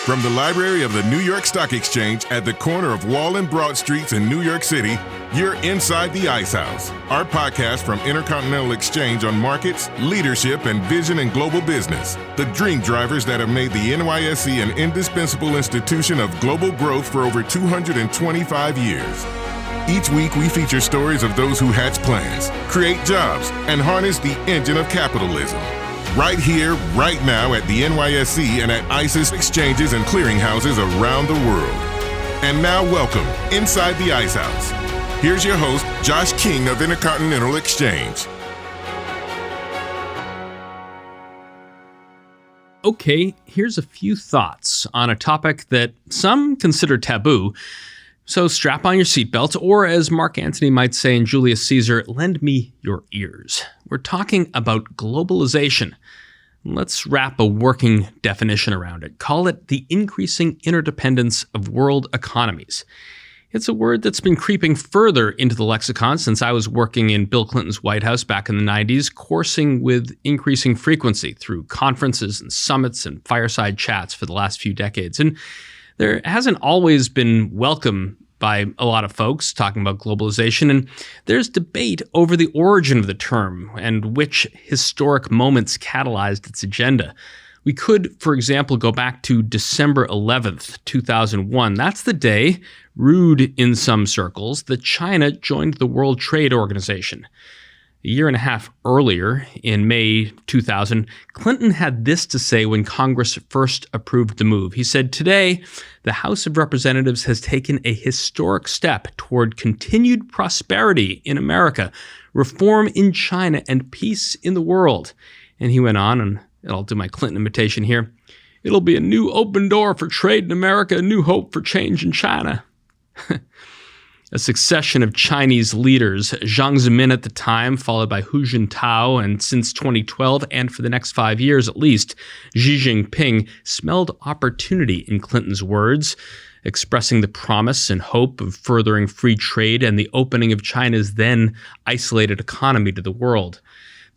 From the library of the New York Stock Exchange at the corner of Wall and Broad Streets in New York City, you're inside the Ice House, our podcast from Intercontinental Exchange on markets, leadership, and vision in global business. The dream drivers that have made the NYSE an indispensable institution of global growth for over 225 years. Each week, we feature stories of those who hatch plans, create jobs, and harness the engine of capitalism. Right here, right now at the NYSE and at ICE's exchanges and clearinghouses around the world. And now welcome inside the Ice House. Here's your host, Josh King of Intercontinental Exchange. Okay, here's a few thoughts on a topic that some consider taboo. So strap on your seatbelt, or as Mark Antony might say in Julius Caesar, lend me your ears. We're talking about globalization. Let's wrap a working definition around it. Call it the increasing interdependence of world economies. It's a word that's been creeping further into the lexicon since I was working in Bill Clinton's White House back in the 90s, coursing with increasing frequency through conferences and summits and fireside chats for the last few decades. And there hasn't always been welcome by a lot of folks talking about globalization, and there's debate over the origin of the term and which historic moments catalyzed its agenda. We could, for example, go back to December 11th, 2001. That's the day, rude in some circles, that China joined the World Trade Organization. A year and a half earlier, in May 2000, Clinton had this to say when Congress first approved the move. He said, "Today, the House of Representatives has taken a historic step toward continued prosperity in America, reform in China, and peace in the world." And he went on, and I'll do my Clinton imitation here, "It'll be a new open door for trade in America, a new hope for change in China." A succession of Chinese leaders, Jiang Zemin at the time, followed by Hu Jintao, and since 2012, and for the next 5 years at least, Xi Jinping, smelled opportunity in Clinton's words, expressing the promise and hope of furthering free trade and the opening of China's then isolated economy to the world.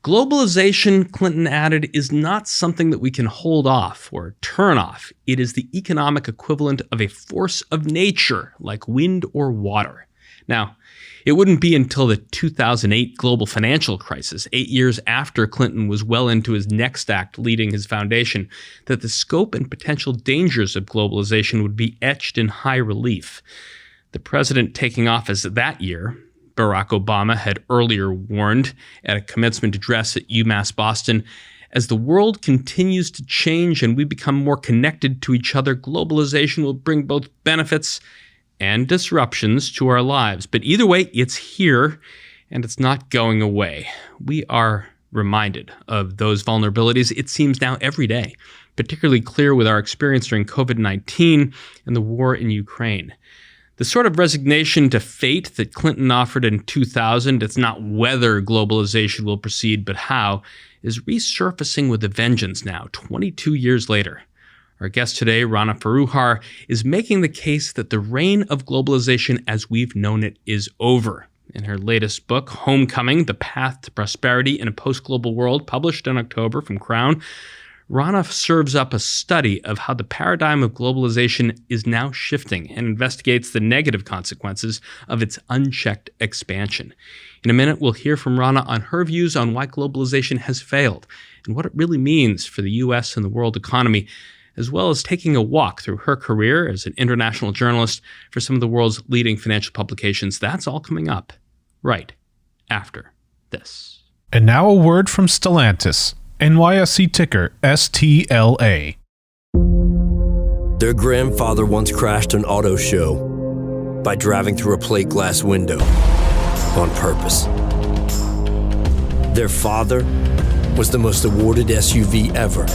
Globalization, Clinton added, is not something that we can hold off or turn off. It is the economic equivalent of a force of nature, like wind or water. Now, it wouldn't be until the 2008 global financial crisis, 8 years after Clinton was well into his next act leading his foundation, that the scope and potential dangers of globalization would be etched in high relief. The president taking office that year, Barack Obama, had earlier warned at a commencement address at UMass Boston, "As the world continues to change and we become more connected to each other, globalization will bring both benefits and disruptions to our lives. But either way, it's here and it's not going away." We are reminded of those vulnerabilities, it seems now every day, particularly clear with our experience during COVID-19 and the war in Ukraine. The sort of resignation to fate that Clinton offered in 2000, it's not whether globalization will proceed, but how, is resurfacing with a vengeance now, 22 years later. Our guest today, Rana Foroohar, is making the case that the reign of globalization as we've known it is over. In her latest book, Homecoming: The Path to Prosperity in a Post-Global World, published in October from Crown, Rana serves up a study of how the paradigm of globalization is now shifting and investigates the negative consequences of its unchecked expansion. In a minute, we'll hear from Rana on her views on why globalization has failed and what it really means for the U.S. and the world economy, as well as taking a walk through her career as an international journalist for some of the world's leading financial publications. That's all coming up right after this. And now a word from Stellantis, NYSE ticker STLA. Their grandfather once crashed an auto show by driving through a plate glass window on purpose. Their father was the most awarded SUV ever.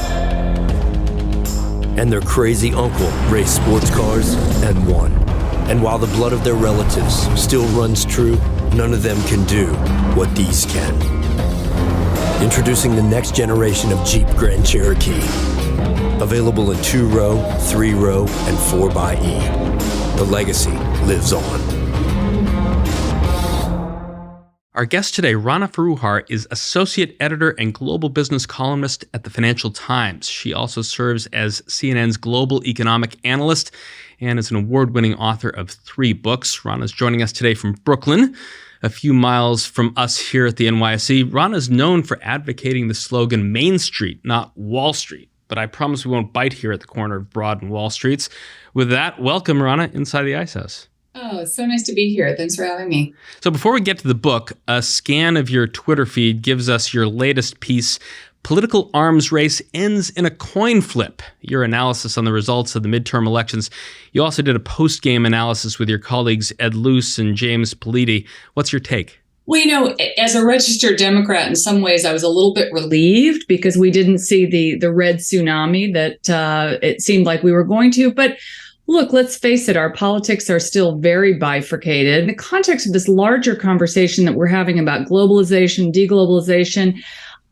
And their crazy uncle raced sports cars and won. And while the blood of their relatives still runs true, none of them can do what these can. Introducing the next generation of Jeep Grand Cherokee. Available in 2-row, 3-row, and 4xe. The legacy lives on. Our guest today, Rana Foroohar, is associate editor and global business columnist at the Financial Times. She also serves as CNN's global economic analyst and is an award-winning author of 3 books. Rana is joining us today from Brooklyn, a few miles from us here at the NYSE. Rana is known for advocating the slogan Main Street, not Wall Street. But I promise we won't bite here at the corner of Broad and Wall Streets. With that, welcome, Rana, inside the Ice House. Oh, it's so nice to be here. Thanks for having me. So before we get to the book, a scan of your Twitter feed gives us your latest piece, Political Arms Race Ends in a Coin Flip, your analysis on the results of the midterm elections. You also did a post-game analysis with your colleagues Ed Luce and James Politi. What's your take? Well, as a registered Democrat, in some ways, I was a little bit relieved because we didn't see the red tsunami that it seemed like we were going to. But look, let's face it, our politics are still very bifurcated. In the context of this larger conversation that we're having about globalization, deglobalization,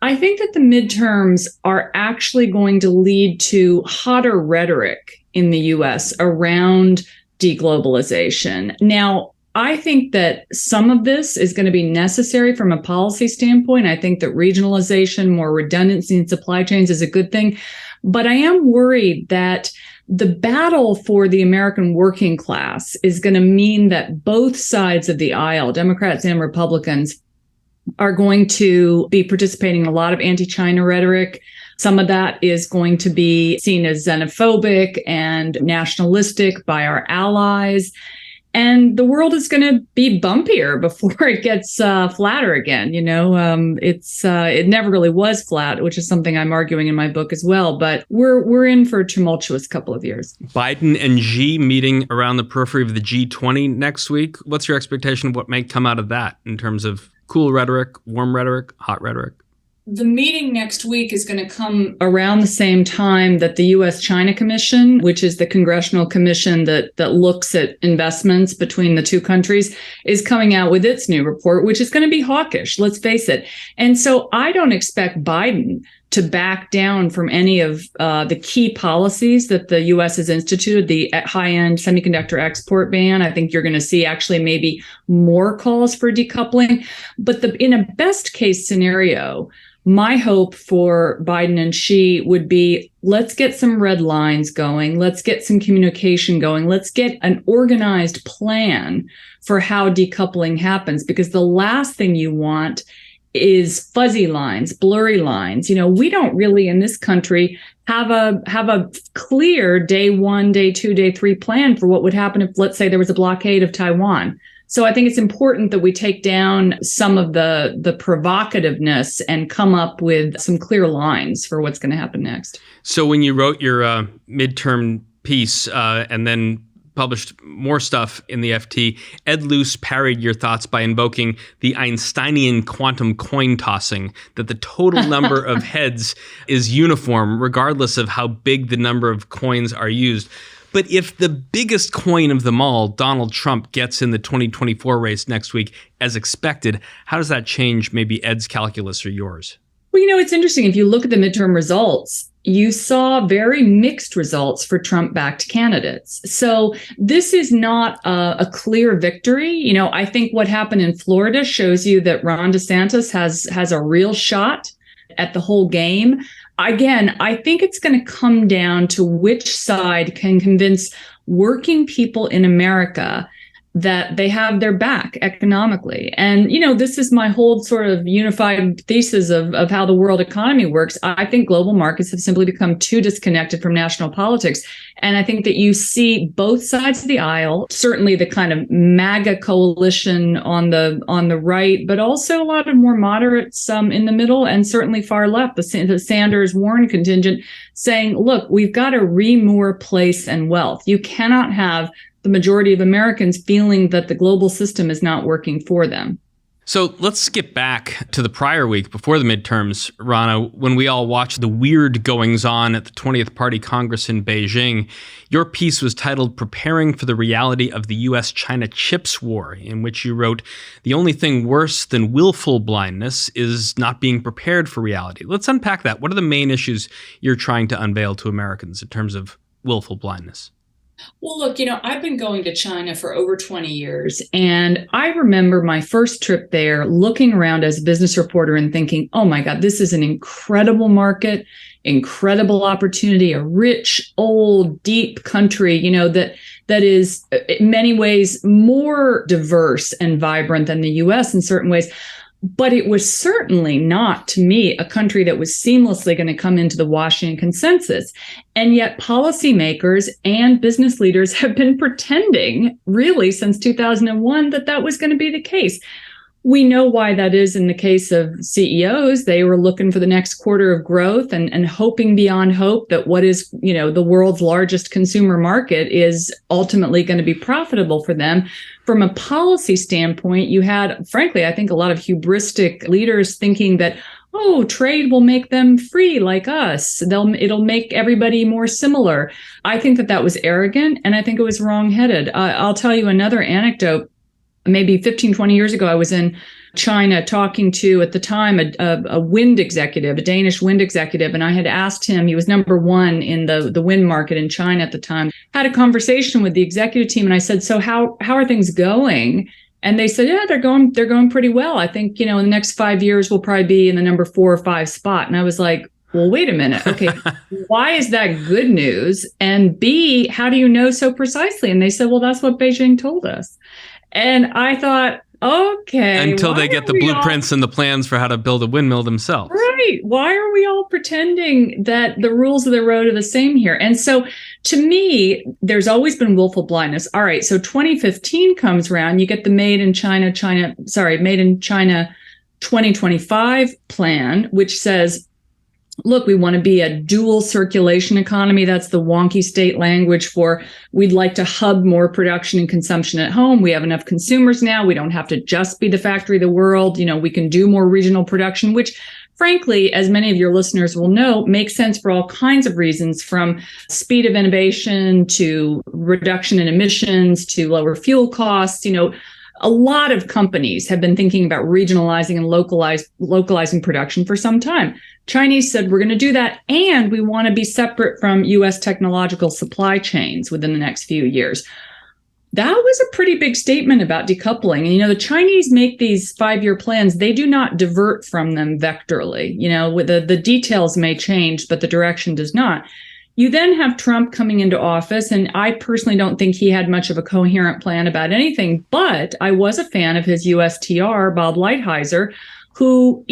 I think that the midterms are actually going to lead to hotter rhetoric in the U.S. around deglobalization. Now, I think that some of this is going to be necessary from a policy standpoint. I think that regionalization, more redundancy in supply chains is a good thing. But I am worried that the battle for the American working class is going to mean that both sides of the aisle, Democrats and Republicans, are going to be participating in a lot of anti-China rhetoric. Some of that is going to be seen as xenophobic and nationalistic by our allies. And the world is going to be bumpier before it gets flatter again. It never really was flat, which is something I'm arguing in my book as well. But we're in for a tumultuous couple of years. Biden and Xi meeting around the periphery of the G20 next week. What's your expectation of what might come out of that in terms of cool rhetoric, warm rhetoric, hot rhetoric? The meeting next week is going to come around the same time that the U.S.-China Commission, which is the congressional commission that looks at investments between the two countries, is coming out with its new report, which is going to be hawkish, let's face it. And so I don't expect Biden to back down from any of the key policies that the U.S. has instituted, the high-end semiconductor export ban. I think you're going to see actually maybe more calls for decoupling. But in a best-case scenario, my hope for Biden and Xi would be, let's get some red lines going. Let's get some communication going. Let's get an organized plan for how decoupling happens, because the last thing you want is fuzzy lines, blurry lines. We don't really in this country have a clear day 1, day 2, day 3 plan for what would happen if, let's say, there was a blockade of Taiwan. So I think it's important that we take down some of the provocativeness and come up with some clear lines for what's going to happen next. So when you wrote your midterm piece and then published more stuff in the FT, Ed Luce parried your thoughts by invoking the Einsteinian quantum coin tossing, that the total number of heads is uniform regardless of how big the number of coins are used. But if the biggest coin of them all, Donald Trump, gets in the 2024 race next week, as expected, how does that change maybe Ed's calculus or yours? Well, it's interesting. If you look at the midterm results, you saw very mixed results for Trump-backed candidates. So this is not a clear victory. I think what happened in Florida shows you that Ron DeSantis has a real shot at the whole game. Again, I think it's going to come down to which side can convince working people in America that they have their back economically. And, this is my whole sort of unified thesis of how the world economy works. I think global markets have simply become too disconnected from national politics. And I think that you see both sides of the aisle, certainly the kind of MAGA coalition on the right, but also a lot of more moderates in the middle, and certainly far left, the Sanders-Warren contingent, saying, look, we've got to remoor place and wealth. You cannot have the majority of Americans feeling that the global system is not working for them. So let's skip back to the prior week before the midterms, Rana, when we all watched the weird goings-on at the 20th Party Congress in Beijing. Your piece was titled Preparing for the Reality of the U.S.-China Chips War, in which you wrote, the only thing worse than willful blindness is not being prepared for reality. Let's unpack that. What are the main issues you're trying to unveil to Americans in terms of willful blindness? Well, look, I've been going to China for over 20 years, and I remember my first trip there looking around as a business reporter and thinking, oh my God, this is an incredible market, incredible opportunity, a rich, old, deep country, that is in many ways more diverse and vibrant than the US in certain ways. But it was certainly not, to me, a country that was seamlessly going to come into the Washington consensus. And yet policymakers and business leaders have been pretending, really, since 2001, that was going to be the case. We know why that is in the case of CEOs. They were looking for the next quarter of growth and hoping beyond hope that what is, the world's largest consumer market is ultimately going to be profitable for them. From a policy standpoint, you had, frankly, I think a lot of hubristic leaders thinking that, oh, trade will make them free like us. It'll make everybody more similar. I think that was arrogant, and I think it was wrongheaded. I'll tell you another anecdote. Maybe 15, 20 years ago, I was in China talking to, at the time, a wind executive, a Danish wind executive. And I had asked him, he was number one in the wind market in China at the time, had a conversation with the executive team. And I said, so how are things going? And they said, yeah, they're going pretty well. I think, in the next 5 years, we'll probably be in the number 4 or 5 spot. And I was like, well, wait a minute. Okay, why is that good news? And B, how do you know so precisely? And they said, well, that's what Beijing told us. And I thought, okay. Until they get the blueprints and the plans for how to build a windmill themselves. Right. Why are we all pretending that the rules of the road are the same here? And so to me, there's always been willful blindness. All right. So 2015 comes around, you get the Made in China 2025 plan, which says, look, we want to be a dual circulation economy. That's the wonky state language for we'd like to hub more production and consumption at home. We have enough consumers now. We don't have to just be the factory of the world. We can do more regional production, which frankly, as many of your listeners will know, makes sense for all kinds of reasons, from speed of innovation to reduction in emissions to lower fuel costs. A lot of companies have been thinking about regionalizing and localizing production for some time. Chinese said, we're going to do that, and we want to be separate from U.S. technological supply chains within the next few years. That was a pretty big statement about decoupling. And, the Chinese make these 5-year plans. They do not divert from them vectorally. With the details may change, but the direction does not. You then have Trump coming into office, and I personally don't think he had much of a coherent plan about anything, but I was a fan of his USTR, Bob Lighthizer, who,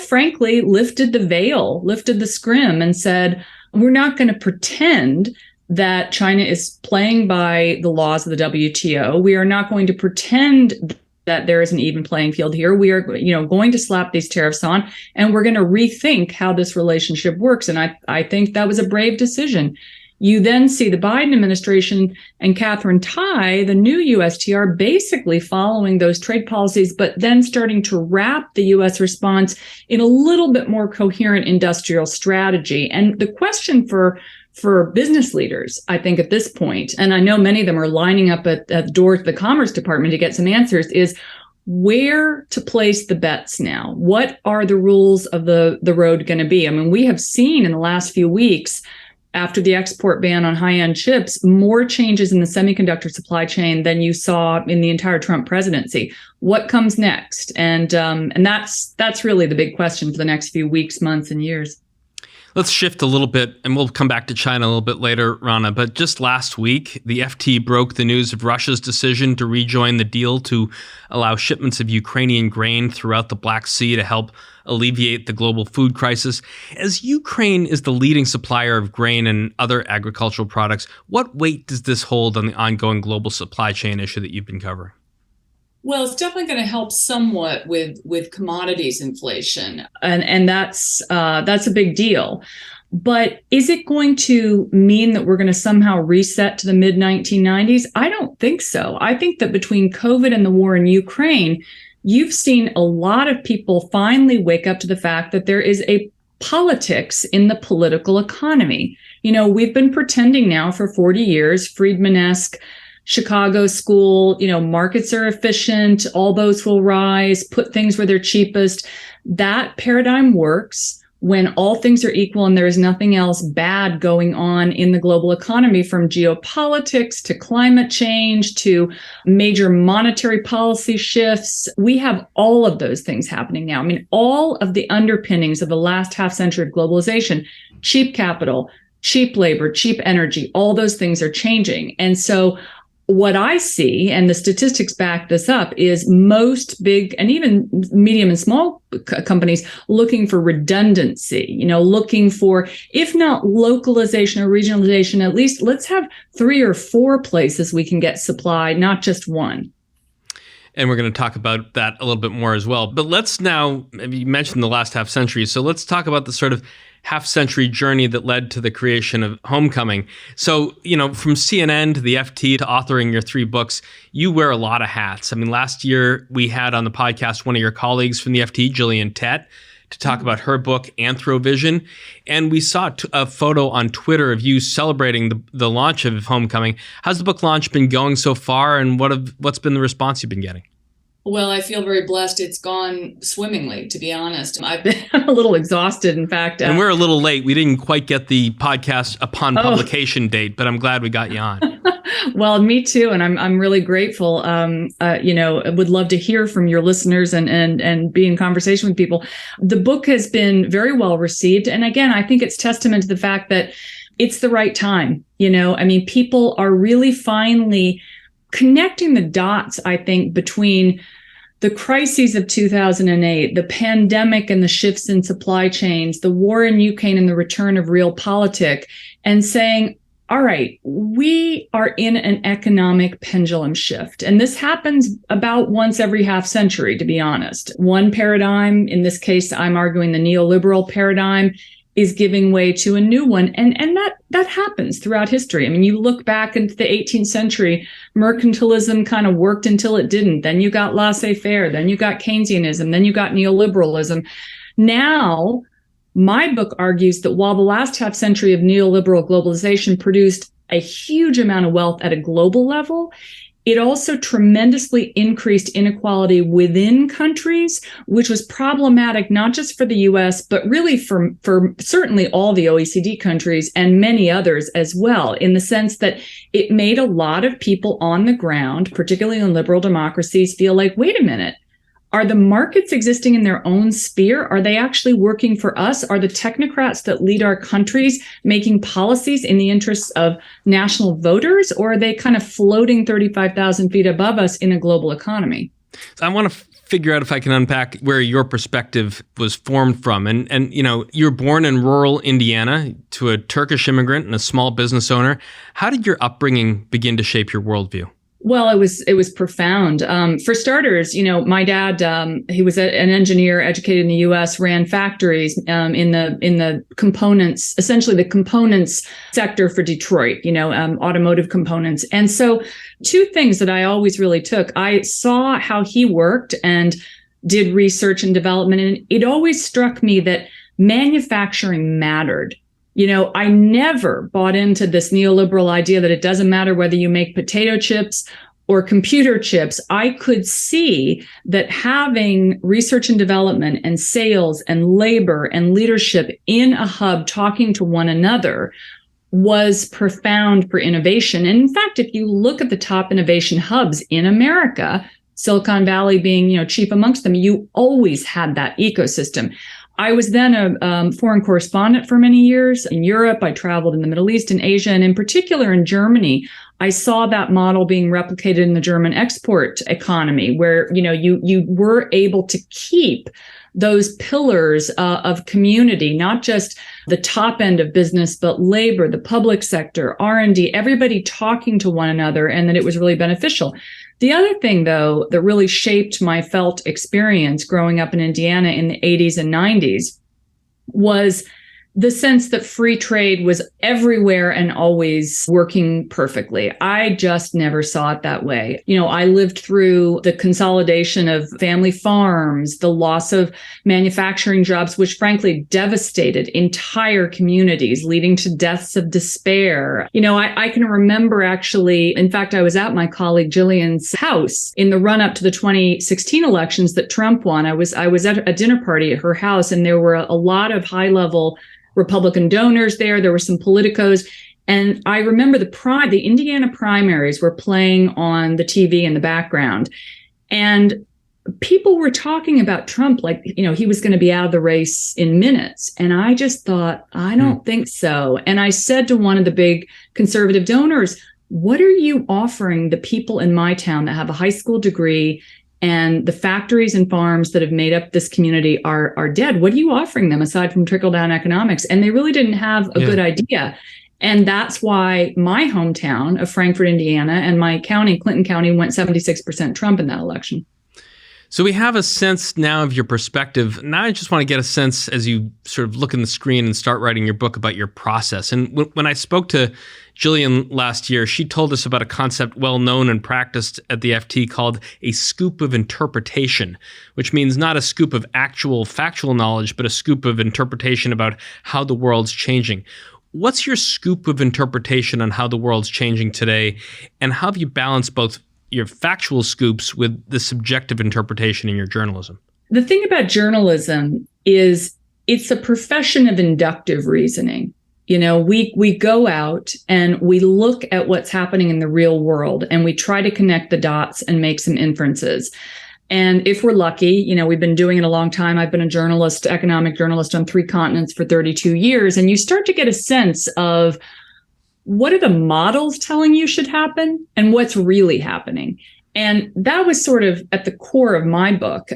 frankly, lifted the veil, lifted the scrim and said, we're not going to pretend that China is playing by the laws of the WTO. We are not going to pretend that there is an even playing field here. We are, going to slap these tariffs on, and we're going to rethink how this relationship works. And I think that was a brave decision. You then see the Biden administration and Catherine Tai, the new USTR, basically following those trade policies, but then starting to wrap the U.S. response in a little bit more coherent industrial strategy. And the question for business leaders, I think at this point, and I know many of them are lining up at the door to the Commerce Department to get some answers, is where to place the bets now. What are the rules of the road going to be? I mean, we have seen in the last few weeks, after the export ban on high-end chips, more changes in the semiconductor supply chain than you saw in the entire Trump presidency. What comes next? And that's really the big question for the next few weeks, months, and years. Let's shift a little bit, and we'll come back to China a little bit later, Rana. But just last week, the FT broke the news of Russia's decision to rejoin the deal to allow shipments of Ukrainian grain throughout the Black Sea to help alleviate the global food crisis. As Ukraine is the leading supplier of grain and other agricultural products, what weight does this hold on the ongoing global supply chain issue that you've been covering? Well, it's definitely going to help somewhat with commodities inflation, and that's a big deal. But is it going to mean that we're going to somehow reset to the mid-1990s? I don't think so. I think that between COVID and the war in Ukraine, you've seen a lot of people finally wake up to the fact that there is a politics in the political economy. We've been pretending now for 40 years, Friedman-esque, Chicago school, markets are efficient, all boats will rise, put things where they're cheapest. That paradigm works. when all things are equal and there is nothing else bad going on in the global economy, from geopolitics to climate change to major monetary policy shifts. We have all of those things happening now. I mean, all of the underpinnings of the last half century of globalization, cheap capital, cheap labor, cheap energy, all those things are changing. And so what I see, and the statistics back this up, is most big and even medium and small companies looking for redundancy, looking for, if not localization or regionalization, at least let's have 3 or 4 places we can get supply, not just one. And we're going to talk about that a little bit more as well. But let's now, you mentioned the last half century, so let's talk about the sort of half-century journey that led to the creation of Homecoming. So, from CNN to the FT to authoring your 3 books, you wear a lot of hats. I mean, last year we had on the podcast one of your colleagues from the FT, Gillian Tett, to talk about her book, Anthrovision. And we saw a photo on Twitter of you celebrating the launch of Homecoming. How's the book launch been going so far, and what's been the response you've been getting? Well, I feel very blessed. It's gone swimmingly, to be honest. I've been a little exhausted, in fact. And we're a little late. We didn't quite get the podcast upon publication date, but I'm glad we got you on. Well, me too. And I'm really grateful. I would love to hear from your listeners and be in conversation with people. The book has been very well received. And again, I think it's testament to the fact that it's the right time. People are really finally connecting the dots, I think, between the crises of 2008, the pandemic and the shifts in supply chains, the war in Ukraine and the return of realpolitik, and saying, all right, we are in an economic pendulum shift. And this happens about once every half century, to be honest. One paradigm, in this case, I'm arguing the neoliberal paradigm, is giving way to a new one. And that happens throughout history. I mean, you look back into the 18th century, mercantilism kind of worked until it didn't. Then you got laissez-faire, then you got Keynesianism, then you got neoliberalism. Now, my book argues that while the last half century of neoliberal globalization produced a huge amount of wealth at a global level, it also tremendously increased inequality within countries, which was problematic not just for the US, but really for certainly all the OECD countries and many others as well, in the sense that it made a lot of people on the ground, particularly in liberal democracies, feel like, wait a minute, are the markets existing in their own sphere? Are they actually working for us? Are the technocrats that lead our countries making policies in the interests of national voters? Or are they kind of floating 35,000 feet above us in a global economy? So I want to figure out if I can unpack where your perspective was formed from. And you were born in rural Indiana to a Turkish immigrant and a small business owner. How did your upbringing begin to shape your worldview? Well, it was profound. For starters, my dad, he was an engineer, educated in the U.S., ran factories in the components, essentially the components sector for Detroit, automotive components. And so 2 things that I always really took. I saw how he worked and did research and development, and it always struck me that manufacturing mattered. I never bought into this neoliberal idea that it doesn't matter whether you make potato chips or computer chips. I could see that having research and development and sales and labor and leadership in a hub talking to one another was profound for innovation. And in fact, if you look at the top innovation hubs in America, Silicon Valley being, chief amongst them, you always had that ecosystem. I was then a foreign correspondent for many years in Europe. I traveled in the Middle East and Asia, and in particular in Germany. I saw that model being replicated in the German export economy, where you were able to keep those pillars of community, not just the top end of business, but labor, the public sector, R&D, everybody talking to one another, and that it was really beneficial. The other thing, though, that really shaped my felt experience growing up in Indiana in the 80s and 90s was the sense that free trade was everywhere and always working perfectly. I just never saw it that way. I lived through the consolidation of family farms, the loss of manufacturing jobs, which frankly devastated entire communities, leading to deaths of despair. I can remember actually, in fact, I was at my colleague Jillian's house in the run-up to the 2016 elections that Trump won. I was at a dinner party at her house, and there were a lot of high-level Republican donors there. There were some politicos. And I remember the Indiana primaries were playing on the TV in the background. And people were talking about Trump like, he was going to be out of the race in minutes. And I just thought, I don't think so. And I said to one of the big conservative donors, what are you offering the people in my town that have a high school degree and the factories and farms that have made up this community are dead? What are you offering them aside from trickle-down economics? And they really didn't have a good idea. And that's why my hometown of Frankfort, Indiana, and my county, Clinton County, went 76% Trump in that election. So we have a sense now of your perspective. Now I just want to get a sense as you sort of look in the screen and start writing your book about your process. And when I spoke to Jillian last year, she told us about a concept well known and practiced at the FT called a scoop of interpretation, which means not a scoop of actual factual knowledge, but a scoop of interpretation about how the world's changing. What's your scoop of interpretation on how the world's changing today? And how have you balanced both your factual scoops with the subjective interpretation in your journalism? The thing about journalism is it's a profession of inductive reasoning. We go out and we look at what's happening in the real world and we try to connect the dots and make some inferences. And if we're lucky, we've been doing it a long time. I've been a journalist, economic journalist on 3 continents for 32 years. And you start to get a sense of what are the models telling you should happen and what's really happening. And that was sort of at the core of my book.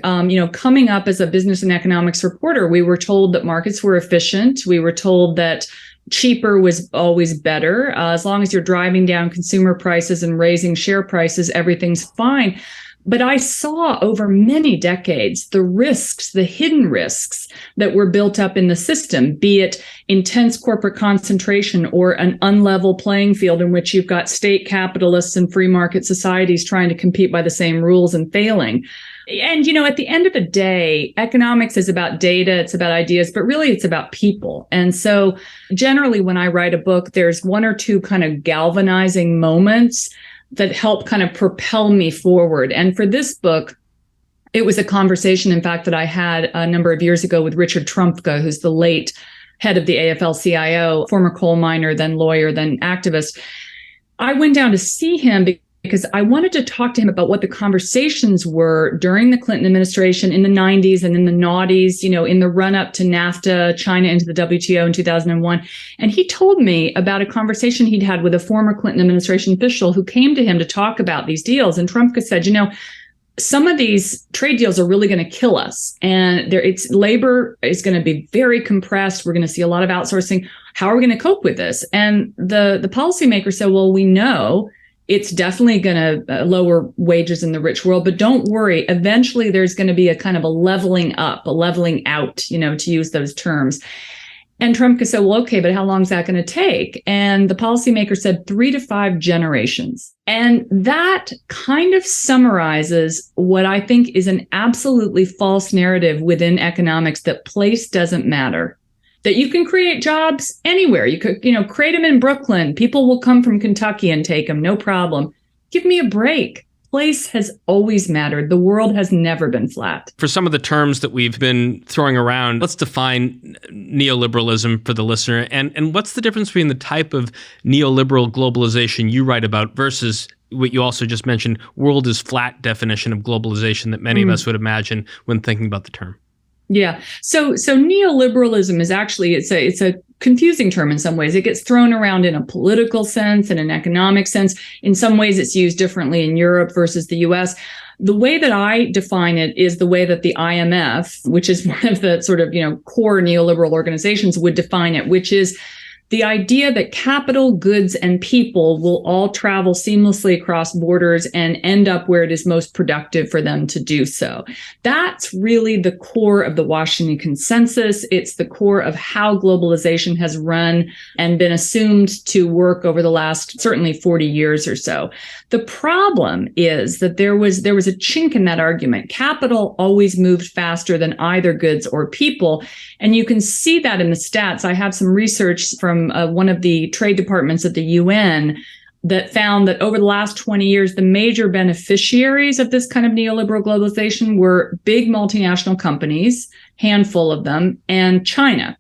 Coming up as a business and economics reporter, we were told that markets were efficient. We were told that cheaper was always better. As long as you're driving down consumer prices and raising share prices, everything's fine. But I saw over many decades the risks, the hidden risks that were built up in the system, be it intense corporate concentration or an unlevel playing field in which you've got state capitalists and free market societies trying to compete by the same rules and failing. And, at the end of the day, economics is about data, it's about ideas, but really it's about people. And so generally when I write a book, there's 1 or 2 kind of galvanizing moments that help kind of propel me forward. And for this book, it was a conversation, in fact, that I had a number of years ago with Richard Trumpka, who's the late head of the AFL-CIO, former coal miner, then lawyer, then activist. I went down to see him because I wanted to talk to him about what the conversations were during the Clinton administration in the 90s and in the noughties, in the run-up to NAFTA, China into the WTO in 2001. And he told me about a conversation he'd had with a former Clinton administration official who came to him to talk about these deals. And Trumpka said, some of these trade deals are really going to kill us. And labor is going to be very compressed. We're going to see a lot of outsourcing. How are we going to cope with this? And the policymaker said, well, we know it's definitely going to lower wages in the rich world, but don't worry. Eventually, there's going to be a kind of a leveling up, a leveling out, to use those terms. And Trumpka said, well, okay, but how long is that going to take? And the policymaker said 3 to 5 generations. And that kind of summarizes what I think is an absolutely false narrative within economics, that place doesn't matter. That you can create jobs anywhere. You could, create them in Brooklyn. People will come from Kentucky and take them, no problem. Give me a break. Place has always mattered. The world has never been flat. For some of the terms that we've been throwing around, let's define neoliberalism for the listener. And what's the difference between the type of neoliberal globalization you write about versus what you also just mentioned, world is flat definition of globalization that many of us would imagine when thinking about the term? Yeah. So neoliberalism is actually, it's a confusing term in some ways. It gets thrown around in a political sense and an economic sense. In some ways, it's used differently in Europe versus the US. The way that I define it is the way that the IMF, which is one of the sort of, core neoliberal organizations, would define it, which is The idea that capital, goods, and people will all travel seamlessly across borders and end up where it is most productive for them to do so. That's really the core of the Washington Consensus. It's the core of how globalization has run and been assumed to work over the last certainly 40 years or so. The problem is that there was a chink in that argument. Capital always moved faster than either goods or people. And you can see that in the stats. I have some research from one of the trade departments at the UN that found that over the last 20 years, the major beneficiaries of this kind of neoliberal globalization were big multinational companies, handful of them, and China.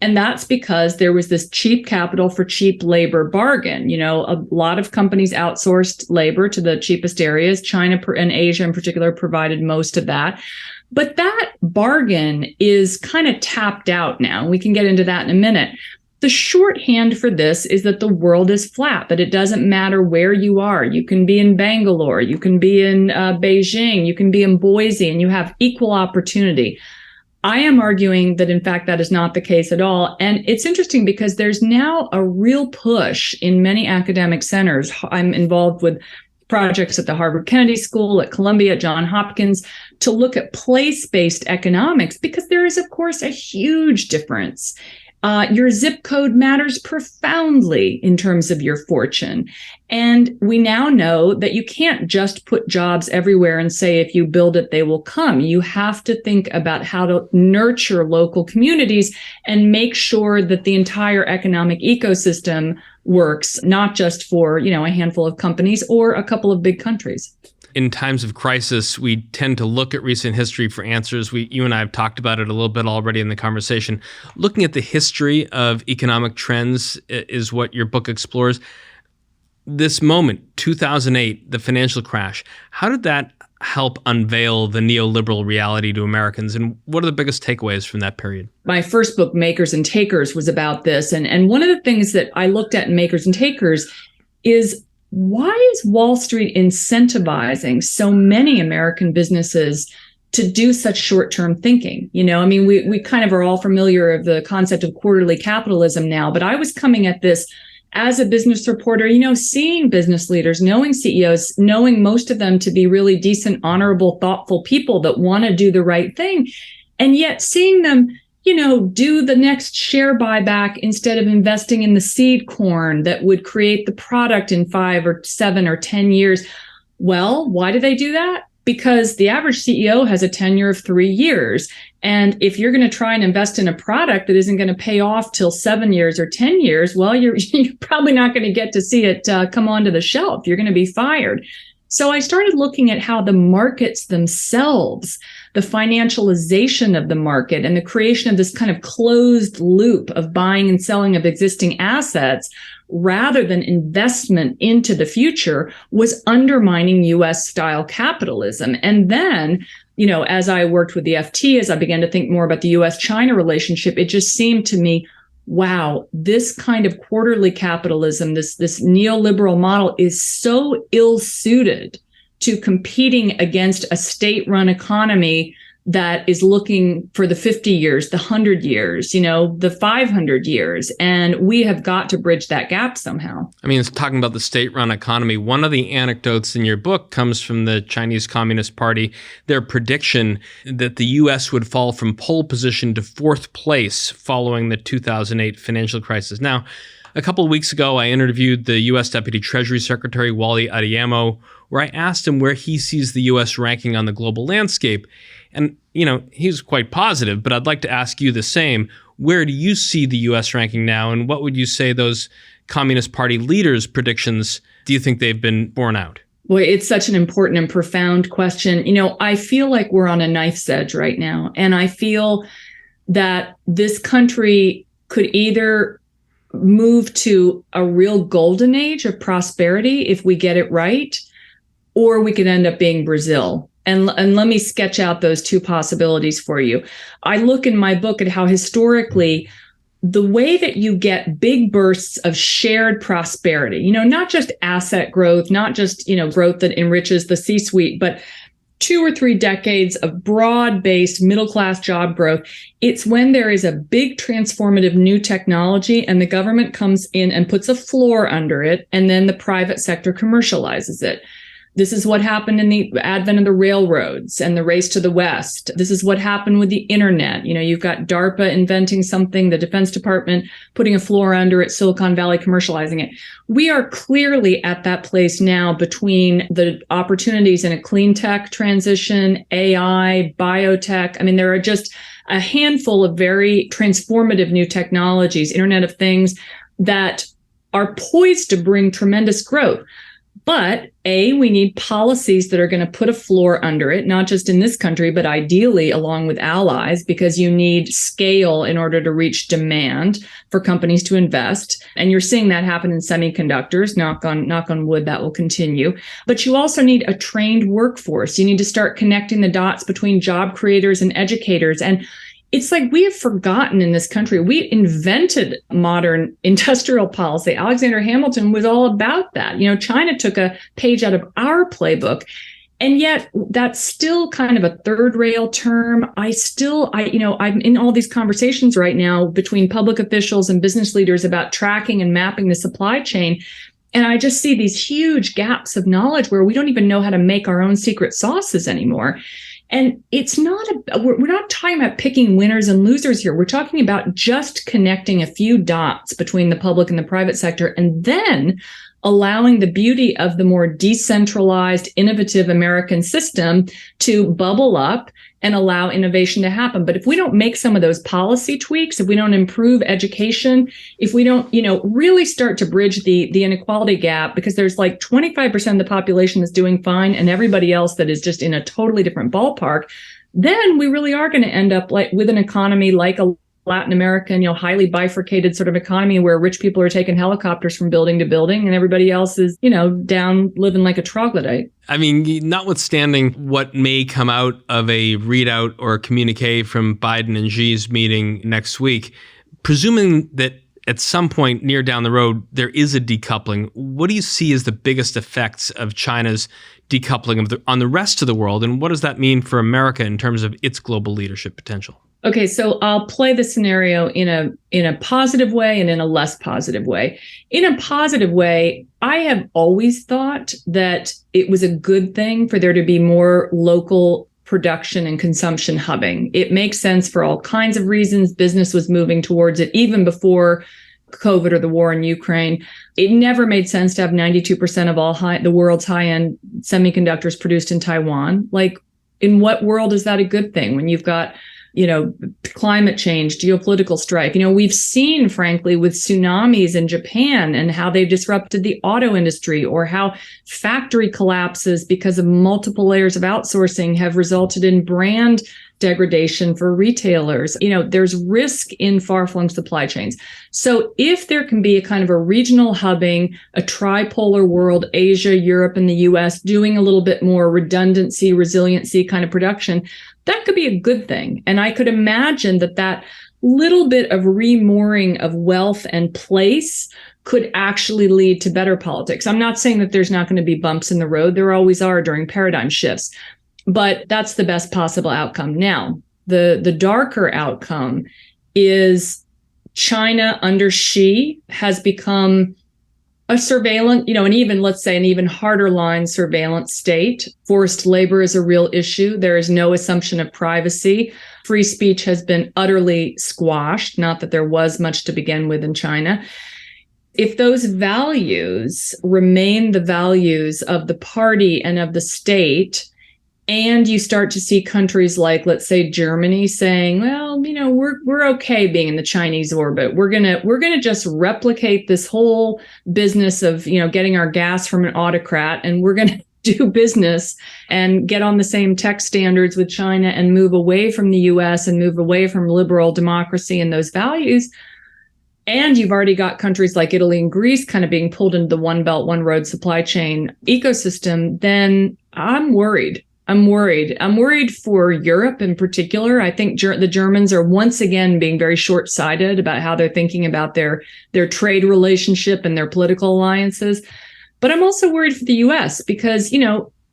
And that's because there was this cheap capital for cheap labor bargain. You know, a lot of companies outsourced labor to the cheapest areas. China and Asia in particular provided most of that. But that bargain is kind of tapped out now. We can get into that in a minute. The shorthand for this is that the world is flat, that it doesn't matter where you are. You can be in Bangalore, you can be in Beijing, you can be in Boise, and you have equal opportunity. I am arguing that, in fact, that is not the case at all. And it's interesting because there's now a real push in many academic centers. I'm involved with projects at the Harvard Kennedy School, at Columbia, at Johns Hopkins, to look at place-based economics, because there is, of course, a huge difference. Your zip code matters profoundly in terms of your fortune. And we now know that you can't just put jobs everywhere and say, if you build it, they will come. You have to think about how to nurture local communities and make sure that the entire economic ecosystem works, not just for, a handful of companies or a couple of big countries. In times of crisis, we tend to look at recent history for answers. You and I have talked about it a little bit already in the conversation. Looking at the history of economic trends is what your book explores. This moment, 2008, the financial crash, how did that help unveil the neoliberal reality to Americans? And what are the biggest takeaways from that period? My first book, Makers and Takers, was about this. And one of the things that I looked at in Makers and Takers is, why is Wall Street incentivizing so many American businesses to do such short-term thinking? We kind of are all familiar of the concept of quarterly capitalism now, but I was coming at this as a business reporter, seeing business leaders, knowing CEOs, knowing most of them to be really decent, honorable, thoughtful people that want to do the right thing. And yet seeing them do the next share buyback instead of investing in the seed corn that would create the product in 5 or 7 or 10 years. Well, why do they do that? Because the average CEO has a tenure of 3 years. And if you're going to try and invest in a product that isn't going to pay off till 7 years or 10 years, well, you're probably not going to get to see it come onto the shelf. You're going to be fired. So I started looking at how the markets themselves, the financialization of the market and the creation of this kind of closed loop of buying and selling of existing assets rather than investment into the future was undermining US style capitalism. And then, as I worked with the FT, as I began to think more about the US-China relationship, it just seemed to me, wow, this kind of quarterly capitalism, this neoliberal model is so ill-suited to competing against a state-run economy that is looking for the 50 years, the 100 years, the 500 years. And we have got to bridge that gap somehow. It's talking about the state-run economy. One of the anecdotes in your book comes from the Chinese Communist Party, their prediction that the U.S. would fall from pole position to 4th place following the 2008 financial crisis. Now, a couple of weeks ago, I interviewed the U.S. Deputy Treasury Secretary, Wally Adeyemo, where I asked him where he sees the U.S. ranking on the global landscape. And, he's quite positive, but I'd like to ask you the same. Where do you see the U.S. ranking now? And what would you say those Communist Party leaders' predictions, do you think they've been borne out? Boy, it's such an important and profound question. I feel like we're on a knife's edge right now. And I feel that this country could either move to a real golden age of prosperity if we get it right, or we could end up being Brazil. And let me sketch out those two possibilities for you. I look in my book at how historically the way that you get big bursts of shared prosperity, not just asset growth, not just, growth that enriches the C-suite, but 2 or 3 decades of broad-based middle-class job growth. It's when there is a big transformative new technology and the government comes in and puts a floor under it, and then the private sector commercializes it. This is what happened in the advent of the railroads and the race to the West. This is what happened with the internet. You've got DARPA inventing something, the Defense Department putting a floor under it, Silicon Valley commercializing it. We are clearly at that place now between the opportunities in a clean tech transition, AI, biotech. There are just a handful of very transformative new technologies, Internet of Things, that are poised to bring tremendous growth. But we need policies that are going to put a floor under it, not just in this country, but ideally along with allies, because you need scale in order to reach demand for companies to invest. And you're seeing that happen in semiconductors. Knock on wood, that will continue. But you also need a trained workforce. You need to start connecting the dots between job creators and educators. And it's like we have forgotten in this country. We invented modern industrial policy. Alexander Hamilton was all about that. China took a page out of our playbook. And yet that's still kind of a third rail term. I'm in all these conversations right now between public officials and business leaders about tracking and mapping the supply chain. And I just see these huge gaps of knowledge where we don't even know how to make our own secret sauces anymore. And we're not talking about picking winners and losers here. We're talking about just connecting a few dots between the public and the private sector, and then allowing the beauty of the more decentralized, innovative American system to bubble up and allow innovation to happen. But if we don't make some of those policy tweaks, if we don't improve education, if we don't, really start to bridge the inequality gap, because there's like 25% of the population that's doing fine and everybody else that is just in a totally different ballpark, then we really are going to end up like with an economy like a Latin American, highly bifurcated sort of economy where rich people are taking helicopters from building to building and everybody else is, down living like a troglodyte. Notwithstanding what may come out of a readout or a communique from Biden and Xi's meeting next week, presuming that at some point near down the road, there is a decoupling, what do you see as the biggest effects of China's decoupling on the rest of the world? And what does that mean for America in terms of its global leadership potential? Okay, so I'll play the scenario in a positive way and in a less positive way. In a positive way, I have always thought that it was a good thing for there to be more local production and consumption hubbing. It makes sense for all kinds of reasons. Business was moving towards it even before COVID or the war in Ukraine. It never made sense to have 92% of all the world's high-end semiconductors produced in Taiwan. Like, in what world is that a good thing when you've got climate change, geopolitical strife? We've seen, frankly, with tsunamis in Japan and how they've disrupted the auto industry, or how factory collapses because of multiple layers of outsourcing have resulted in brand degradation for retailers. There's risk in far-flung supply chains. So if there can be a kind of a regional hubbing, a tripolar world, Asia, Europe, and the US, doing a little bit more redundancy, resiliency kind of production, that could be a good thing. And I could imagine that little bit of remooring of wealth and place could actually lead to better politics. I'm not saying that there's not going to be bumps in the road. There always are during paradigm shifts, but that's the best possible outcome. Now, the darker outcome is China under Xi has become a surveillance, and even, let's say, an even harder line surveillance state. Forced labor is a real issue. There is no assumption of privacy. Free speech has been utterly squashed, not that there was much to begin with in China. If those values remain the values of the party and of the state, and you start to see countries like, let's say, Germany saying, well, we're okay being in the Chinese orbit. We're gonna just replicate this whole business of, getting our gas from an autocrat, and we're gonna do business and get on the same tech standards with China and move away from the US and move away from liberal democracy and those values. And you've already got countries like Italy and Greece kind of being pulled into the One Belt, One Road supply chain ecosystem. Then I'm worried. I'm worried for Europe in particular. I think the Germans are once again being very short-sighted about how they're thinking about their trade relationship and their political alliances. But I'm also worried for the US because,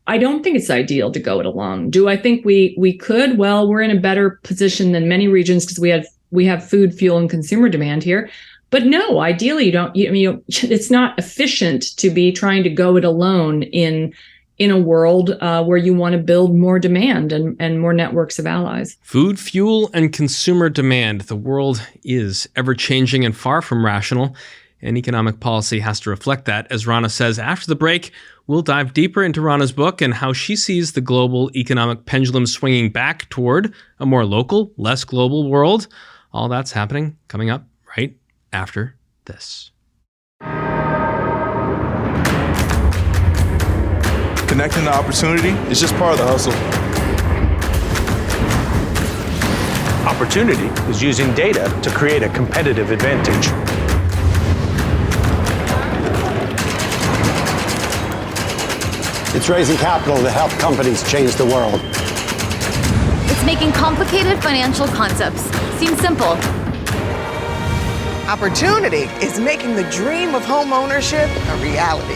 I don't think it's ideal to go it alone. Do I think we could? Well, we're in a better position than many regions because we have food, fuel, and consumer demand here. But no, ideally, it's not efficient to be trying to go it alone in a world where you want to build more demand and more networks of allies. Food, fuel, and consumer demand. The world is ever-changing and far from rational, and economic policy has to reflect that. As Rana says, after the break, we'll dive deeper into Rana's book and how she sees the global economic pendulum swinging back toward a more local, less global world. All that's happening coming up right after this. Connecting to opportunity is just part of the hustle. Opportunity is using data to create a competitive advantage. It's raising capital to help companies change the world. It's making complicated financial concepts seem simple. Opportunity is making the dream of home ownership a reality.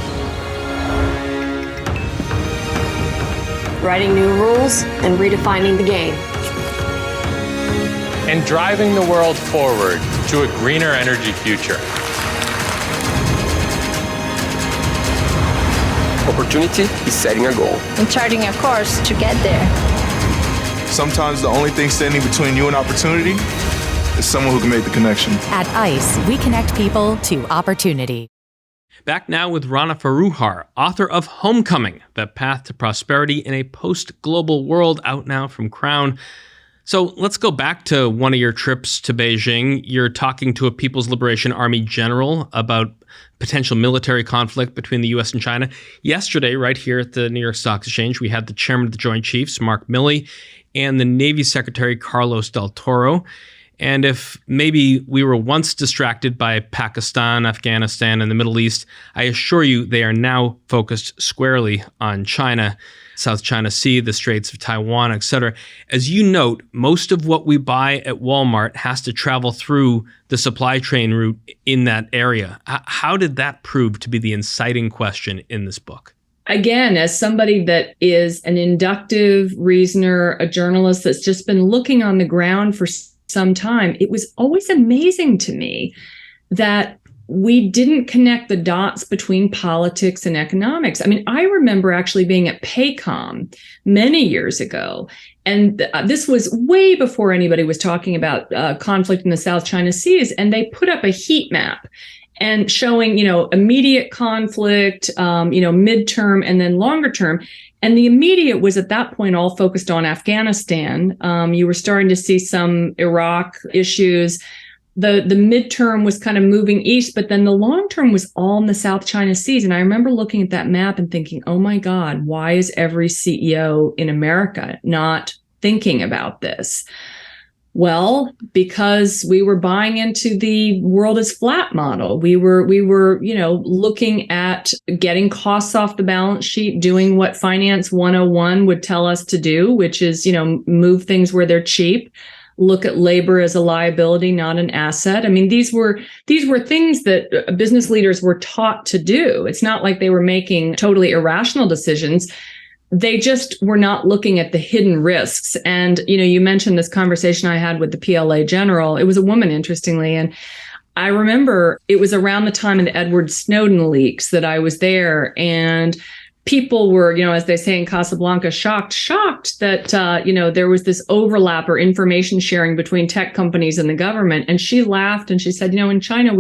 Writing new rules and redefining the game. And driving the world forward to a greener energy future. Opportunity is setting a goal. And charting a course to get there. Sometimes the only thing standing between you and opportunity is someone who can make the connection. At ICE, we connect people to opportunity. Back now with Rana Foroohar, author of Homecoming, The Path to Prosperity in a Post-Global World, out now from Crown. So let's go back to one of your trips to Beijing. You're talking to a People's Liberation Army general about potential military conflict between the U.S. and China. Yesterday, right here at the New York Stock Exchange, we had the chairman of the Joint Chiefs, Mark Milley, and the Navy Secretary, Carlos del Toro. And if maybe we were once distracted by Pakistan, Afghanistan, and the Middle East, I assure you they are now focused squarely on China, South China Sea, the Straits of Taiwan, etc. As you note, most of what we buy at Walmart has to travel through the supply chain route in that area. How did that prove to be the inciting question in this book? Again, as somebody that is an inductive reasoner, a journalist that's just been looking on the ground for some time, it was always amazing to me that we didn't connect the dots between politics and economics. I mean, I remember actually being at PACOM many years ago, and this was way before anybody was talking about conflict in the South China Seas, and they put up a heat map and showing, immediate conflict, midterm, and then longer term. And the immediate was at that point all focused on Afghanistan. You were starting to see some Iraq issues. The midterm was kind of moving east, but then the long term was all in the South China Seas. And I remember looking at that map and thinking, oh my God, why is every CEO in America not thinking about this? Well, because we were buying into the world is flat model. We were, looking at getting costs off the balance sheet, doing what Finance 101 would tell us to do, which is, move things where they're cheap, look at labor as a liability, not an asset. I mean, these were things that business leaders were taught to do. It's not like they were making totally irrational decisions. They just were not looking at the hidden risks. And, you mentioned this conversation I had with the PLA general. It was a woman, interestingly. And I remember it was around the time of the Edward Snowden leaks that I was there. And people were, as they say in Casablanca, shocked that, there was this overlap or information sharing between tech companies and the government. And she laughed and she said, in China,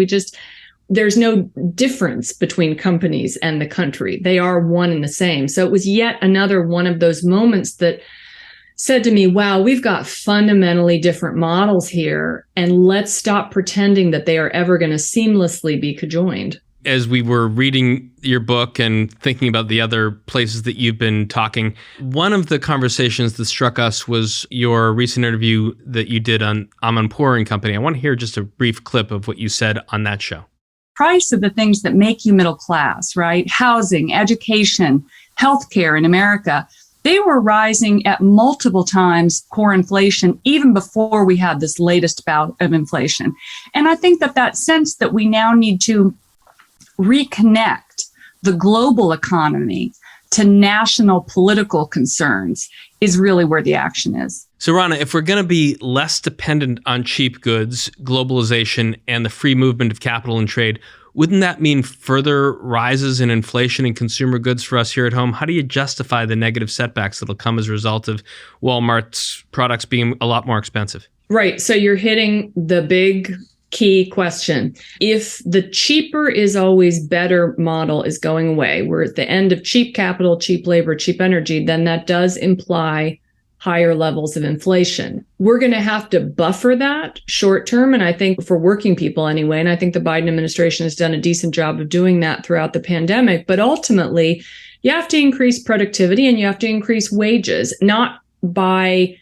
there's no difference between companies and the country. They are one and the same. So it was yet another one of those moments that said to me, wow, we've got fundamentally different models here, and let's stop pretending that they are ever going to seamlessly be conjoined. As we were reading your book and thinking about the other places that you've been talking, one of the conversations that struck us was your recent interview that you did on Amanpour and Company. I want to hear just a brief clip of what you said on that show. Price of the things that make you middle class, right? Housing, education, healthcare in America, they were rising at multiple times core inflation, even before we had this latest bout of inflation. And I think that sense that we now need to reconnect the global economy to national political concerns is really where the action is. So, Rana, if we're going to be less dependent on cheap goods, globalization, and the free movement of capital and trade, wouldn't that mean further rises in inflation in consumer goods for us here at home? How do you justify the negative setbacks that'll come as a result of Walmart's products being a lot more expensive? Right. So you're hitting the big key question. If the cheaper is always better model is going away, we're at the end of cheap capital, cheap labor, cheap energy, then that does imply higher levels of inflation. We're going to have to buffer that short term. And I think for working people anyway, and I think the Biden administration has done a decent job of doing that throughout the pandemic. But ultimately, you have to increase productivity and you have to increase wages, not by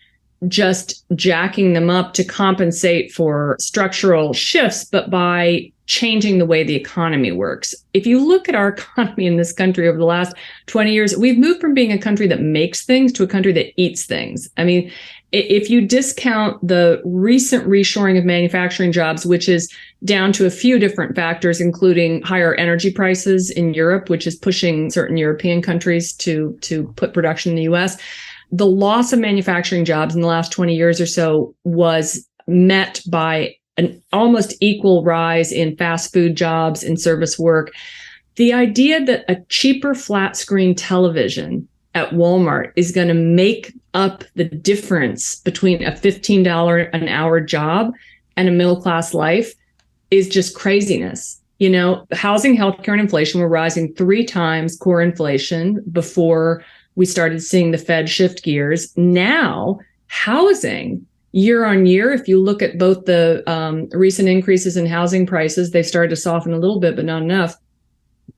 just jacking them up to compensate for structural shifts, but by changing the way the economy works. If you look at our economy in this country over the last 20 years, we've moved from being a country that makes things to a country that eats things. I mean, if you discount the recent reshoring of manufacturing jobs, which is down to a few different factors, including higher energy prices in Europe, which is pushing certain European countries to put production in the US, the loss of manufacturing jobs in the last 20 years or so was met by an almost equal rise in fast food jobs and service work. The idea that a cheaper flat screen television at Walmart is going to make up the difference between a $15 an hour job and a middle class life is just craziness. You know, housing, healthcare, and inflation were rising 3 times core inflation before we started seeing the Fed shift gears. Now, housing year on year, if you look at both the recent increases in housing prices, they've started to soften a little bit, but not enough.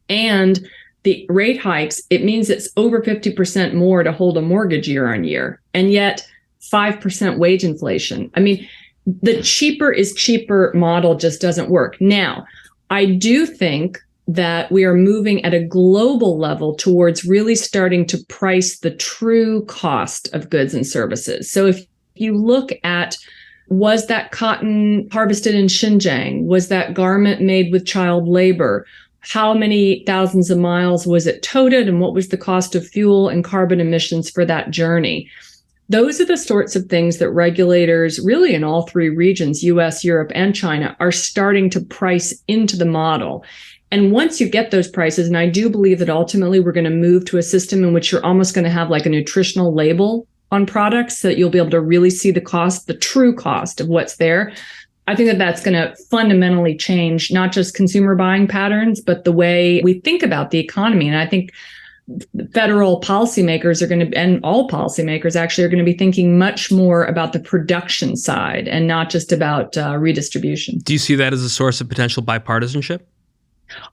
And the rate hikes, it means it's over 50% more to hold a mortgage year on year. And yet 5% wage inflation. I mean, the cheaper is cheaper model just doesn't work. Now, I do think that we are moving at a global level towards really starting to price the true cost of goods and services. So if you look at, was that cotton harvested in Xinjiang? Was that garment made with child labor? How many thousands of miles was it toted? And what was the cost of fuel and carbon emissions for that journey? Those are the sorts of things that regulators really in all 3 regions, US, Europe, and China, are starting to price into the model. And once you get those prices, and I do believe that ultimately we're going to move to a system in which you're almost going to have like a nutritional label on products so that you'll be able to really see the cost, the true cost of what's there. I think that that's going to fundamentally change not just consumer buying patterns, but the way we think about the economy. And I think federal policymakers are going to, and all policymakers actually are going to be thinking much more about the production side and not just about redistribution. Do you see that as a source of potential bipartisanship?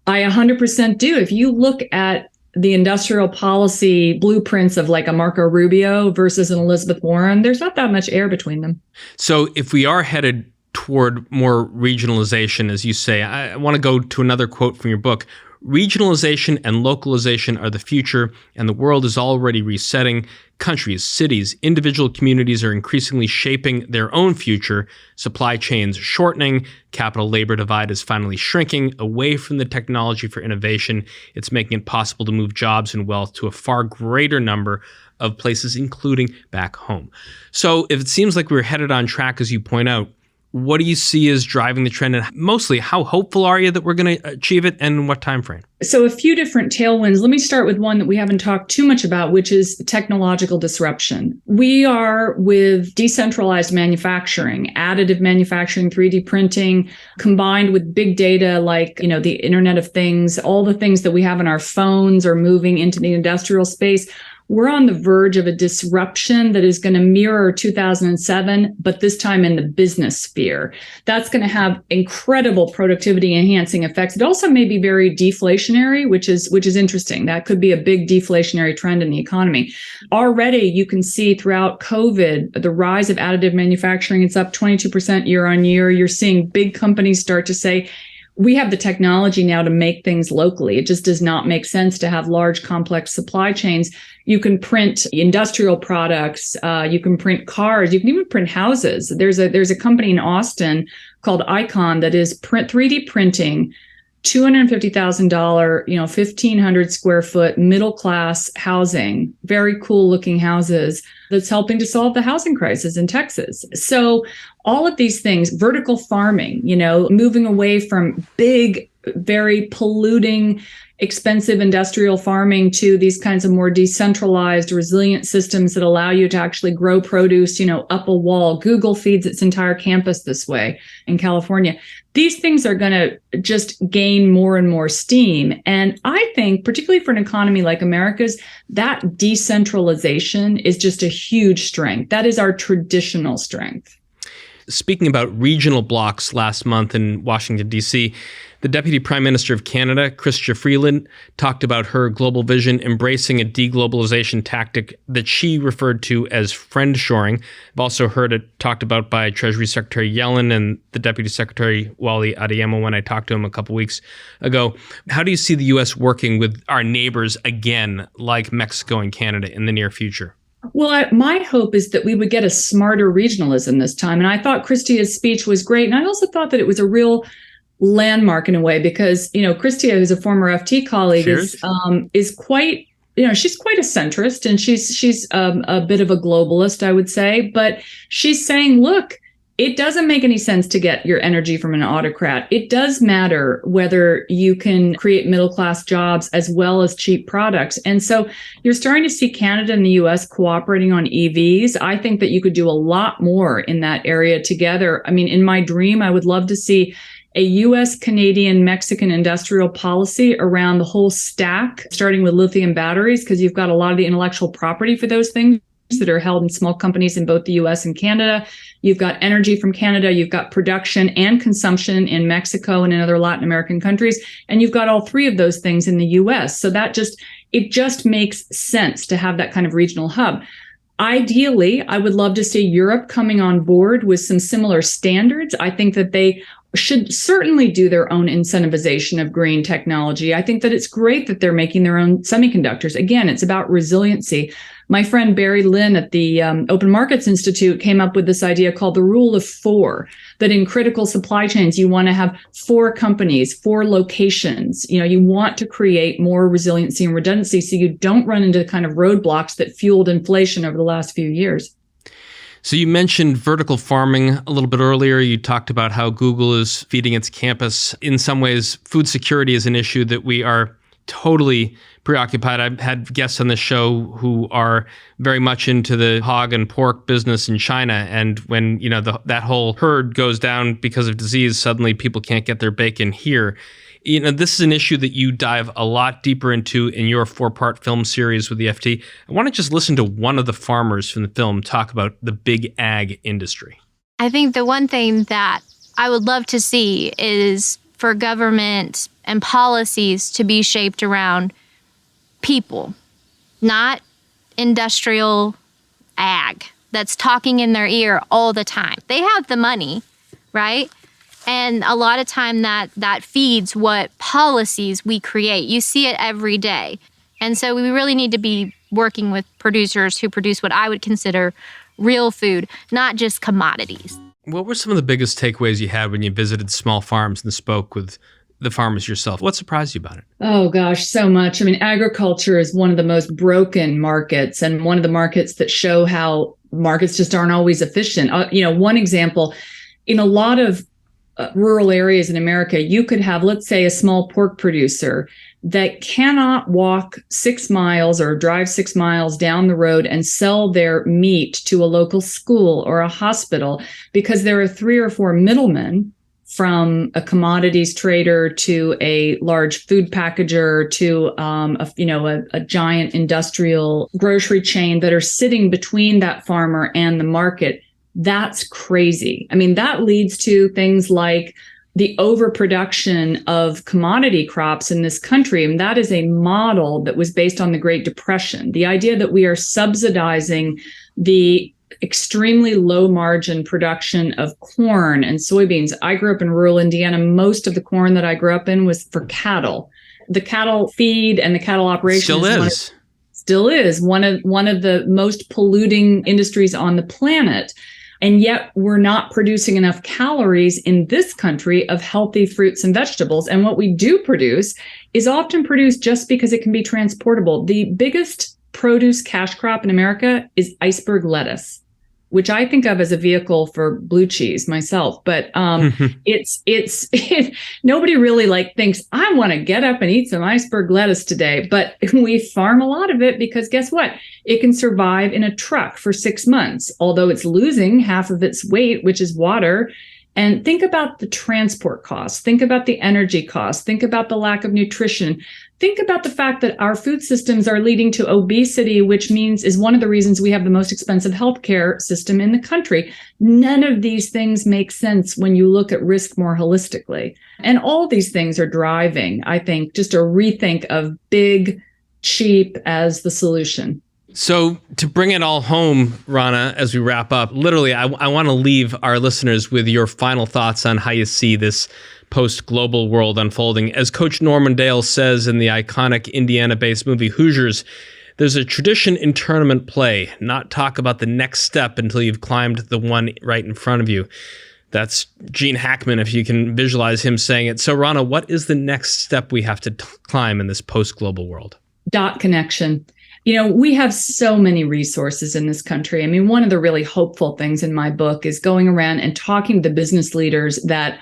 I 100% do. If you look at the industrial policy blueprints of like a Marco Rubio versus an Elizabeth Warren, there's not that much air between them. So if we are headed toward more regionalization, as you say, I want to go to another quote from your book. Regionalization and localization are the future, and the world is already resetting. Countries, cities, individual communities are increasingly shaping their own future. Supply chains shortening. Capital-labor divide is finally shrinking away from the technology for innovation. It's making it possible to move jobs and wealth to a far greater number of places, including back home. So if it seems like we're headed on track, as you point out, what do you see as driving the trend, and mostly how hopeful are you that we're going to achieve it, and in what time frame? So a few different tailwinds. Let me start with one that we haven't talked too much about, which is technological disruption. We are with decentralized manufacturing, additive manufacturing, 3D printing, combined with big data like, you know, the Internet of Things, all the things that we have in our phones are moving into the industrial space. We're on the verge of a disruption that is going to mirror 2007, but this time in the business sphere. That's going to have incredible productivity enhancing effects. It also may be very deflationary, which is interesting. That could be a big deflationary trend in the economy. Already, you can see throughout COVID, the rise of additive manufacturing. It's up 22% year on year. You're seeing big companies start to say, we have the technology now to make things locally. It just does not make sense to have large, complex supply chains. You can print industrial products. You can print cars. You can even print houses. There's a company in Austin called Icon that is 3D printing $250,000, 1,500 square foot middle class housing, very cool looking houses that's helping to solve the housing crisis in Texas. So all of these things, vertical farming, moving away from big, very polluting, expensive industrial farming to these kinds of more decentralized, resilient systems that allow you to actually grow produce, up a wall. Google feeds its entire campus this way in California. These things are going to just gain more and more steam. And I think, particularly for an economy like America's, that decentralization is just a huge strength. That is our traditional strength. Speaking about regional blocs last month in Washington, D.C., the Deputy Prime Minister of Canada, Chrystia Freeland, talked about her global vision embracing a deglobalization tactic that she referred to as friendshoring. I've also heard it talked about by Treasury Secretary Yellen and the Deputy Secretary Wally Adeyemo when I talked to him a couple weeks ago. How do you see the U.S. working with our neighbors again, like Mexico and Canada, in the near future? Well, my hope is that we would get a smarter regionalism this time. And I thought Christia's speech was great. And I also thought that it was a real landmark in a way, because, Chrystia, who's a former FT colleague, is quite, she's quite a centrist, and she's a bit of a globalist, I would say. But she's saying, look, it doesn't make any sense to get your energy from an autocrat. It does matter whether you can create middle-class jobs as well as cheap products. And so you're starting to see Canada and the U.S. cooperating on EVs. I think that you could do a lot more in that area together. I mean, in my dream, I would love to see a U.S., Canadian, Mexican industrial policy around the whole stack, starting with lithium batteries, because you've got a lot of the intellectual property for those things that are held in small companies in both the U.S. and Canada. You've got energy from Canada. You've got production and consumption in Mexico and in other Latin American countries. And you've got all three of those things in the U.S. So it just makes sense to have that kind of regional hub. Ideally, I would love to see Europe coming on board with some similar standards. I think that they should certainly do their own incentivization of green technology. I think that it's great that they're making their own semiconductors. Again, it's about resiliency. My friend Barry Lynn at the Open Markets Institute came up with this idea called the rule of 4, that in critical supply chains, you want to have 4 companies, 4 locations. You want to create more resiliency and redundancy so you don't run into the kind of roadblocks that fueled inflation over the last few years. So you mentioned vertical farming a little bit earlier. You talked about how Google is feeding its campus. In some ways, food security is an issue that we are totally preoccupied. I've had guests on the show who are very much into the hog and pork business in China. And when, that whole herd goes down because of disease, suddenly people can't get their bacon here. This is an issue that you dive a lot deeper into in your 4-part film series with the FT. I want to just listen to one of the farmers from the film talk about the big ag industry. I think the one thing that I would love to see is for government and policies to be shaped around people, not industrial ag that's talking in their ear all the time. They have the money, right? And a lot of time that feeds what policies we create. You see it every day. And so we really need to be working with producers who produce what I would consider real food, not just commodities. What were some of the biggest takeaways you had when you visited small farms and spoke with the farmers yourself? What surprised you about it? Oh, gosh, so much. I mean, agriculture is one of the most broken markets, and one of the markets that show how markets just aren't always efficient. One example, in a lot of rural areas in America, you could have, let's say, a small pork producer that cannot walk 6 miles or drive 6 miles down the road and sell their meat to a local school or a hospital because there are 3 or 4 middlemen, from a commodities trader to a large food packager to a giant industrial grocery chain, that are sitting between that farmer and the market. That's crazy. I mean, that leads to things like the overproduction of commodity crops in this country. And that is a model that was based on the Great Depression. The idea that we are subsidizing the extremely low margin production of corn and soybeans. I grew up in rural Indiana. Most of the corn that I grew up in was for cattle. The cattle feed and the cattle operation still is one of the most polluting industries on the planet. And yet we're not producing enough calories in this country of healthy fruits and vegetables. And what we do produce is often produced just because it can be transportable. The biggest produce cash crop in America is iceberg lettuce, which I think of as a vehicle for blue cheese myself. But nobody really thinks I want to get up and eat some iceberg lettuce today. But we farm a lot of it because guess what? It can survive in a truck for 6 months, although it's losing half of its weight, which is water. And think about the transport costs. Think about the energy costs. Think about the lack of nutrition. Think about the fact that our food systems are leading to obesity, which is one of the reasons we have the most expensive healthcare system in the country. None of these things make sense when you look at risk more holistically. And all these things are driving, I think, just a rethink of big, cheap as the solution. So to bring it all home, Rana, as we wrap up, literally, I want to leave our listeners with your final thoughts on how you see this post-global world unfolding. As Coach Norman Dale says in the iconic Indiana-based movie Hoosiers, there's a tradition in tournament play, not talk about the next step until you've climbed the one right in front of you. That's Gene Hackman, if you can visualize him saying it. So, Rana, what is the next step we have to climb in this post-global world? Dot connection. We have so many resources in this country. I mean, one of the really hopeful things in my book is going around and talking to the business leaders that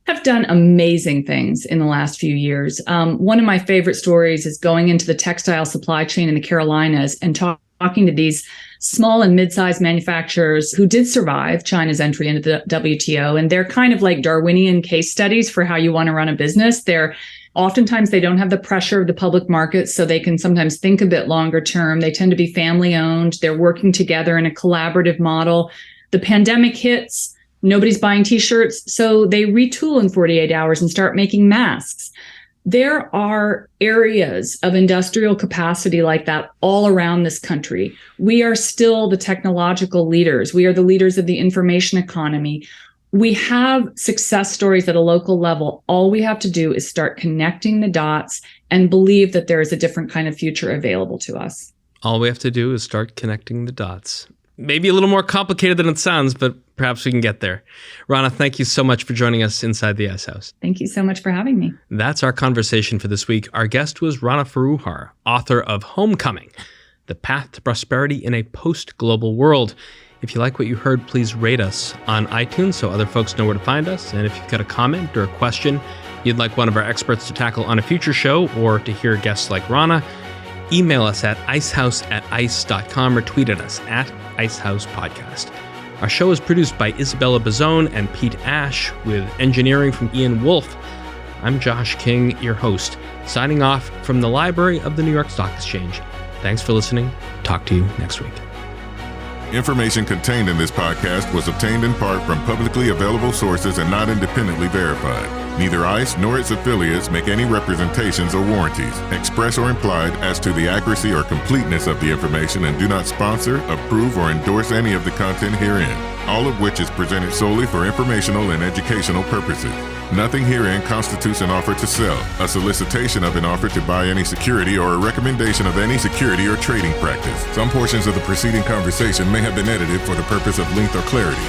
have done amazing things in the last few years. One of my favorite stories is going into the textile supply chain in the Carolinas and talking to these small and mid-sized manufacturers who did survive China's entry into the WTO. And they're kind of like Darwinian case studies for how you want to run a business. Oftentimes, they don't have the pressure of the public markets, so they can sometimes think a bit longer term. They tend to be family owned. They're working together in a collaborative model. The pandemic hits, nobody's buying T-shirts, so they retool in 48 hours and start making masks. There are areas of industrial capacity like that all around this country. We are still the technological leaders. We are the leaders of the information economy. We have success stories at a local level. All we have to do is start connecting the dots and believe that there is a different kind of future available to us. All we have to do is start connecting the dots. Maybe a little more complicated than it sounds, but perhaps we can get there. Rana, thank you so much for joining us inside the Ice House. Thank you so much for having me. That's our conversation for this week. Our guest was Rana Foroohar, author of Homecoming, The Path to Prosperity in a Post-Global World. If you like what you heard, please rate us on iTunes so other folks know where to find us. And if you've got a comment or a question you'd like one of our experts to tackle on a future show or to hear guests like Rana, email us at icehouse@ice.com or tweet at us at IceHousePodcast. Our show is produced by Isabella Bazzone and Pete Ash with engineering from Ian Wolfe. I'm Josh King, your host, signing off from the library of the New York Stock Exchange. Thanks for listening. Talk to you next week. Information contained in this podcast was obtained in part from publicly available sources and not independently verified. Neither ICE nor its affiliates make any representations or warranties, express or implied, as to the accuracy or completeness of the information and do not sponsor, approve, or endorse any of the content herein, all of which is presented solely for informational and educational purposes. Nothing herein constitutes an offer to sell, a solicitation of an offer to buy any security, or a recommendation of any security or trading practice. Some portions of the preceding conversation may have been edited for the purpose of length or clarity.